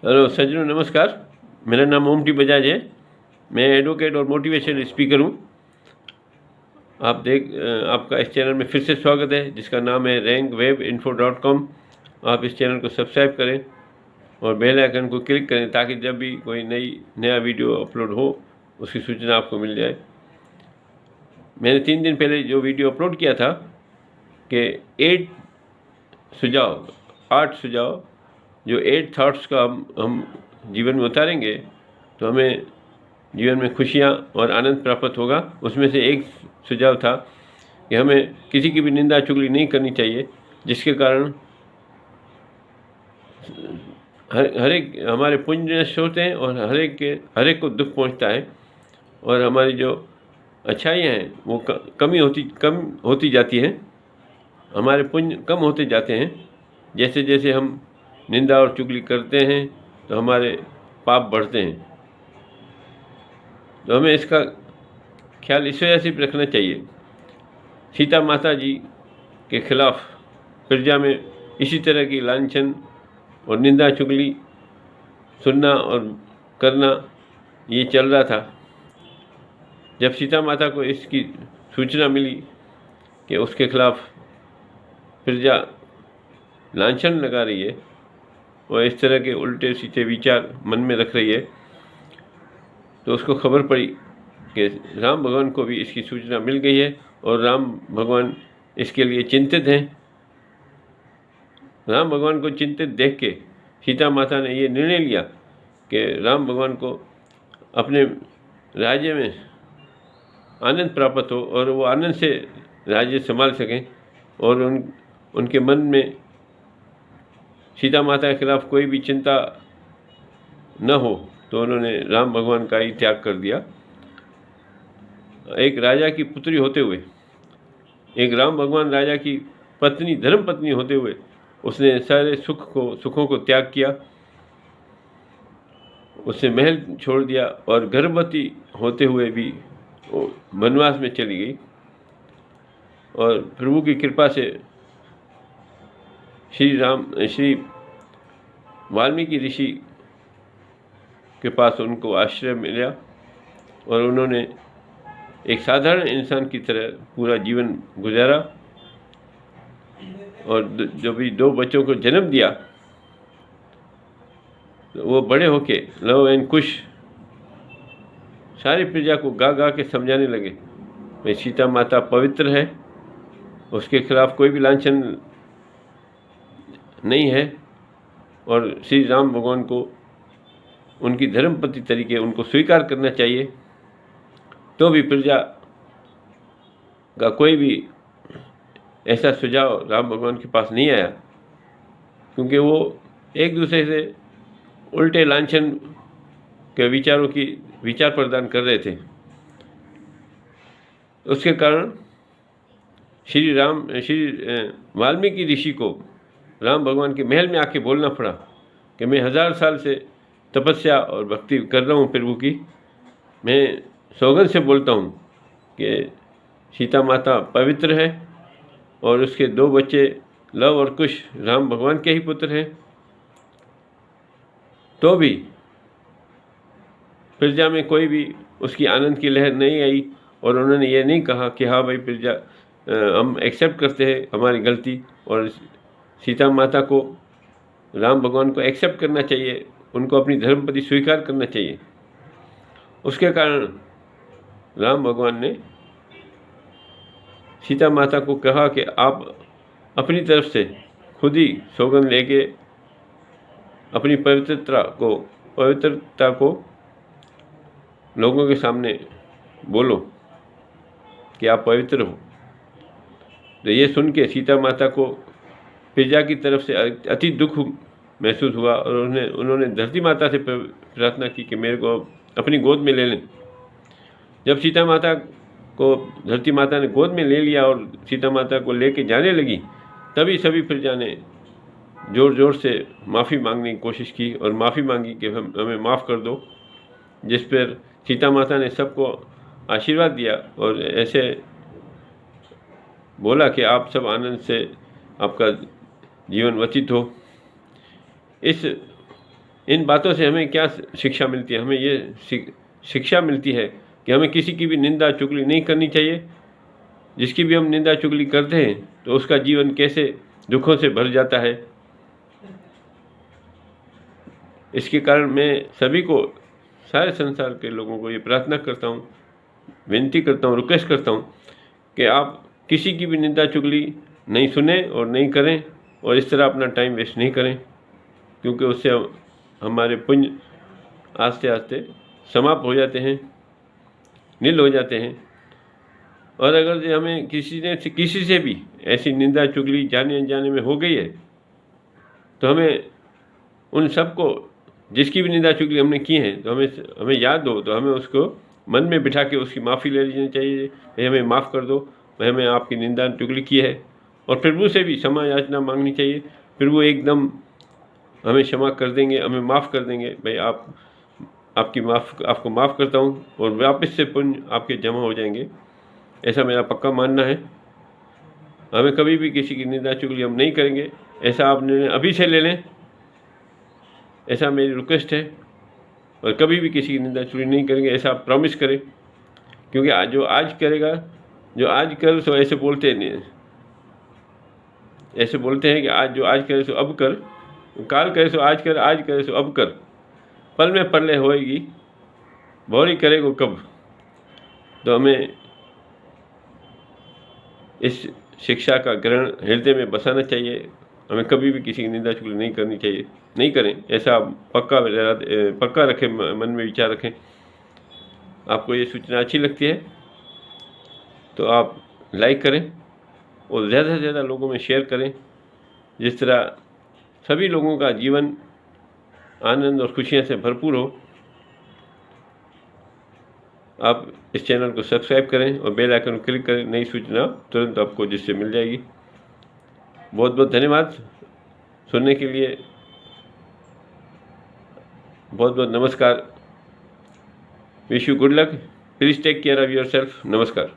Hello सज्जनों, नमस्कार। मेरा नाम ओम टी बजाज है। मैं एडवोकेट और मोटिवेशनल स्पीकर हूँ। आपका इस चैनल में फिर से स्वागत है, जिसका नाम है rankwebinfo.com। आप इस चैनल को सब्सक्राइब करें और बेल आइकन को क्लिक करें, ताकि जब भी कोई नया वीडियो अपलोड हो उसकी सूचना आपको मिल जाए। मैंने 3 दिन पहले जो वीडियो अपलोड किया था कि 8 सुझाव जो 8 थॉट्स का हम जीवन में उतारेंगे तो हमें जीवन में खुशियाँ और आनंद प्राप्त होगा। उसमें से एक सुझाव था कि हमें किसी की भी निंदा चुगली नहीं करनी चाहिए, जिसके कारण हर एक हमारे पुण्य नष्ट होते हैं और हर एक को दुख पहुंचता है, और हमारी जो अच्छाइयाँ हैं वो कम होती जाती हैं। हमारे पुण्य कम होते जाते हैं। जैसे जैसे हम निंदा और चुगली करते हैं तो हमारे पाप बढ़ते हैं। तो हमें इसका ख्याल इस वजह से भी रखना चाहिए। सीता माता जी के खिलाफ प्रजा में इसी तरह की लांछन और निंदा चुगली सुनना और करना ये चल रहा था। जब सीता माता को इसकी सूचना मिली कि उसके खिलाफ प्रजा लांछन लगा रही है और इस तरह के उल्टे सीधे विचार मन में रख रही है, तो उसको खबर पड़ी कि राम भगवान को भी इसकी सूचना मिल गई है और राम भगवान इसके लिए चिंतित हैं। राम भगवान को चिंतित देख के सीता माता ने ये निर्णय लिया कि राम भगवान को अपने राज्य में आनंद प्राप्त हो और वो आनंद से राज्य संभाल सकें, और उनके मन में सीता माता के खिलाफ कोई भी चिंता न हो, तो उन्होंने राम भगवान का ही त्याग कर दिया। एक राजा की पुत्री होते हुए, एक राम भगवान राजा की पत्नी, धर्म पत्नी होते हुए उसने सारे सुखों को त्याग किया। उसने महल छोड़ दिया और गर्भवती होते हुए भी वो वनवास में चली गई, और प्रभु की कृपा से श्री वाल्मीकि ऋषि के पास उनको आश्रय मिला और उन्होंने एक साधारण इंसान की तरह पूरा जीवन गुजारा, और जो भी 2 बच्चों को जन्म दिया, तो वो बड़े होके लव एंड कुश सारी प्रजा को गा गा के समझाने लगे भाई सीता माता पवित्र है, उसके खिलाफ कोई भी लांछन नहीं है, और श्री राम भगवान को उनकी धर्मपति तरीके उनको स्वीकार करना चाहिए। तो भी प्रजा का कोई भी ऐसा सुझाव राम भगवान के पास नहीं आया, क्योंकि वो एक दूसरे से उल्टे लांछन के विचारों की विचार प्रदान कर रहे थे। उसके कारण श्री वाल्मीकि ऋषि को राम भगवान के महल में आके बोलना पड़ा कि मैं 1000 साल से तपस्या और भक्ति कर रहा हूँ प्रभु की। मैं सौगंध से बोलता हूँ कि सीता माता पवित्र है और उसके 2 बच्चे लव और कुश राम भगवान के ही पुत्र हैं। तो भी प्रजा में कोई भी उसकी आनंद की लहर नहीं आई, और उन्होंने ये नहीं कहा कि हाँ भाई प्रजा हम एक्सेप्ट करते हैं हमारी गलती, और सीता माता को राम भगवान को एक्सेप्ट करना चाहिए, उनको अपनी धर्मपति स्वीकार करना चाहिए। उसके कारण राम भगवान ने सीता माता को कहा कि आप अपनी तरफ से खुद ही सौगंध लेके अपनी पवित्रता को लोगों के सामने बोलो कि आप पवित्र हो। तो ये सुन के सीता माता को प्रजा की तरफ से अति दुख महसूस हुआ, और उन्होंने धरती माता से प्रार्थना की कि मेरे को अपनी गोद में ले लें। जब सीता माता को धरती माता ने गोद में ले लिया और सीता माता को लेके जाने लगी, तभी सभी प्रजा ने ज़ोर ज़ोर से माफ़ी मांगने की कोशिश की और माफ़ी मांगी कि हमें माफ़ कर दो, जिस पर सीता माता ने सबको आशीर्वाद दिया और ऐसे बोला कि आप सब आनंद से आपका जीवन व्यतीत हो। इन बातों से हमें क्या शिक्षा मिलती है? हमें ये शिक्षा मिलती है कि हमें किसी की भी निंदा चुगली नहीं करनी चाहिए। जिसकी भी हम निंदा चुगली करते हैं तो उसका जीवन कैसे दुखों से भर जाता है। इसके कारण मैं सभी को, सारे संसार के लोगों को ये प्रार्थना करता हूँ, विनती करता हूँ, रिक्वेस्ट करता हूँ कि आप किसी की भी निंदा चुगली नहीं सुने और नहीं करें, और इस तरह अपना टाइम वेस्ट नहीं करें, क्योंकि उससे हमारे पुण्य आस्ते आस्ते समाप्त हो जाते हैं, नील हो जाते हैं। और अगर जो हमें किसी से भी ऐसी निंदा चुगली जाने अनजाने में हो गई है तो हमें उन सबको, जिसकी भी निंदा चुगली हमने की है, तो हमें याद हो तो हमें उसको मन में बिठा के उसकी माफ़ी ले लेनी चाहिए। भाई हमें माफ़ कर दो, भाई हमें आपकी निंदा चुगली की है, और प्रभु से भी क्षमा याचना मांगनी चाहिए। प्रभु एकदम हमें क्षमा कर देंगे, हमें माफ़ कर देंगे। भाई आपको माफ़ करता हूँ, और वापस से पुण्य आपके जमा हो जाएंगे, ऐसा मेरा पक्का मानना है। हमें कभी भी किसी की निंदा चुगली हम नहीं करेंगे, ऐसा आप निर्णय अभी से ले लें, ऐसा मेरी रिक्वेस्ट है। और कभी भी किसी की निंदा चुगली नहीं करेंगे, ऐसा आप प्रॉमिस करें, क्योंकि जो आज करेगा, जो आज कर सो ऐसे बोलते नहीं, ऐसे बोलते हैं कि जो आज करे सो अब कर, काल करे सो आज कर, आज करे सो अब कर, पल में परलय होएगी, भौरी करेगो कब। तो हमें इस शिक्षा का ग्रहण हृदय में बसाना चाहिए। हमें कभी भी किसी की निंदा चुगली नहीं करनी चाहिए, नहीं करें, ऐसा पक्का रखें, मन में विचार रखें। आपको ये सूचना अच्छी लगती है तो आप लाइक करें और ज़्यादा से ज़्यादा लोगों में शेयर करें, जिस तरह सभी लोगों का जीवन आनंद और खुशियों से भरपूर हो। आप इस चैनल को सब्सक्राइब करें और बेल आइकन को क्लिक करें, नई सूचना तुरंत आपको जिससे मिल जाएगी। बहुत बहुत धन्यवाद सुनने के लिए, बहुत बहुत नमस्कार। Wish you good luck, please take care of yourself. नमस्कार।